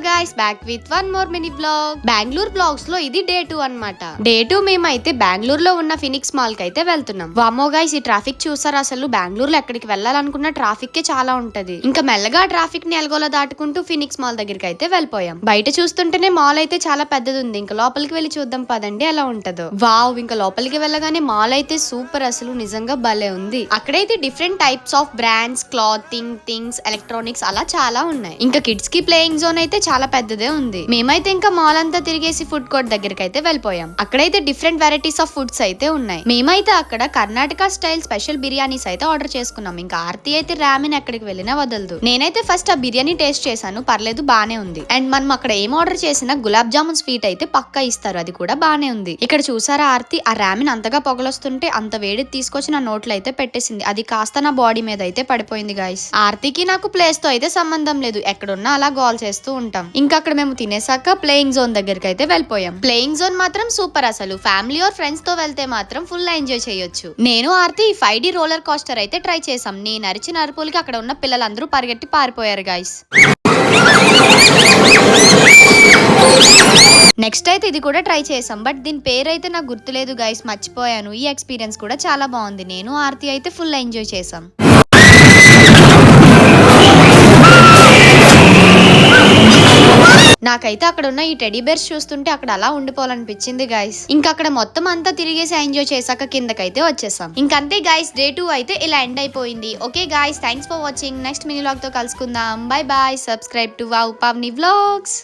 Guys, back with one more mini blog. Bengaluru blogs లో ఇది day 2 అన్నమాట. డే 2 మేమైతే బెంగళూరులో ఉన్న ఫినిక్స్ మాల్ కి అయితే వెళ్తున్నాం. వామ్మో గైస్, ఈ ట్రాఫిక్ చూసారు. అసలు బెంగళూరులో ఎక్కడికి వెళ్ళాలనుకున్న ట్రాఫిక్ కే చాలా ఉంటది. ఇంకా మెల్లగా ట్రాఫిక్ ని ఎలగోలా దాటుకుంటూ ఫినిక్స్ మాల్ దగ్గరికి అయితే వెళ్ళిపోయాం. బయట చూస్తుంటేనే మాల్ అయితే చాలా పెద్దది ఉంది. ఇంకా లోపలికి వెళ్ళి చూద్దాం పదండి ఎలా ఉంటదో. వావ్, ఇంకా లోపలికి వెళ్ళగానే మాల్ అయితే సూపర్, అసలు నిజంగా భలే ఉంది. అక్కడైతే different types of brands, clothing things, electronics అలా చాలా ఉన్నాయి. ఇంకా కిడ్స్ కి ప్లేయింగ్ జోన్ అయితే చాలా పెద్దదే ఉంది. మేమైతే ఇంకా మాల్ అంతా తిరిగేసి ఫుడ్ కోర్ట్ దగ్గరికి అయితే వెళ్ళిపోయాం. అక్కడైతే డిఫరెంట్ వెరైటీస్ ఆఫ్ ఫుడ్స్ అయితే ఉన్నాయి. మేమైతే అక్కడ కర్ణాటక స్టైల్ స్పెషల్ బిర్యానీస్ అయితే ఆర్డర్ చేసుకున్నాం. ఇంకా ఆర్తి అయితే రామిన్ ఎక్కడికి వెళ్ళినా వదలదు. నేనైతే ఫస్ట్ ఆ బిర్యానీ టేస్ట్ చేశాను, పర్లేదు బానే ఉంది. అండ్ మనం అక్కడ ఏం ఆర్డర్ చేసినా గులాబ్ జామున్ స్వీట్ అయితే పక్కా ఇస్తారు, అది కూడా బానే ఉంది. ఇక్కడ చూసారా ఆర్తి, ఆ రామిన్ అంతగా పొగలొస్తుంటే అంత వేడి తీసుకొచ్చి నా నోట్లో అయితే పెట్టేసింది. అది కాస్త నా బాడీ మీద అయితే పడిపోయింది గైస్. ఆర్తికి నాకు ప్లేస్ తో అయితే సంబంధం లేదు, ఎక్కడున్నా అలా గోల్ చేస్తూ ఉంటాం. ఇంకా అక్కడ మేము తినేసాక ప్లేయింగ్ జోన్ దగ్గరికి అయితే వెళ్ళిపోయాం. ప్లేయింగ్ జోన్ మాత్రం సూపర్, అసలు ఫ్యామిలీ ఆర్ ఫ్రెండ్స్ తో వెళ్తే మాత్రం ఫుల్ ఎంజాయ్ చేయొచ్చు. నేను ఆర్తి 5D రోలర్ కోస్టర్ అయితే ట్రై చేసాం. నేను అరిచిన అరుపులకి అక్కడ ఉన్న పిల్లలందరూ పరిగెట్టి పారిపోయారు గైస్. నెక్స్ట్ అయితే ఇది కూడా ట్రై చేసాం, బట్ దీని పేరు అయితే నాకు గుర్తులేదు గైస్, మర్చిపోయాను. ఈ ఎక్స్పీరియన్స్ కూడా చాలా బాగుంది. నేను ఆర్తి అయితే ఫుల్ ఎంజాయ్ చేసాం. నాకైతే అక్కడ ఉన్న ఈ టెడీ బేర్స్ చూస్తుంటే అక్కడ అలా ఉండిపోవాలనిపించింది గైస్. ఇంకా అక్కడ మొత్తం అంతా తిరిగేసి ఎంజాయ్ చేశాక కిందకైతే వచ్చేసాం. ఇంకంతే గైస్, డే 2 అయితే ఇలా ఎండ్ అయిపోయింది. Okay guys, thanks for watching. Next mini vlog తో కలుసుకుందాం. Bye bye. Subscribe to wow Pavani vlogs.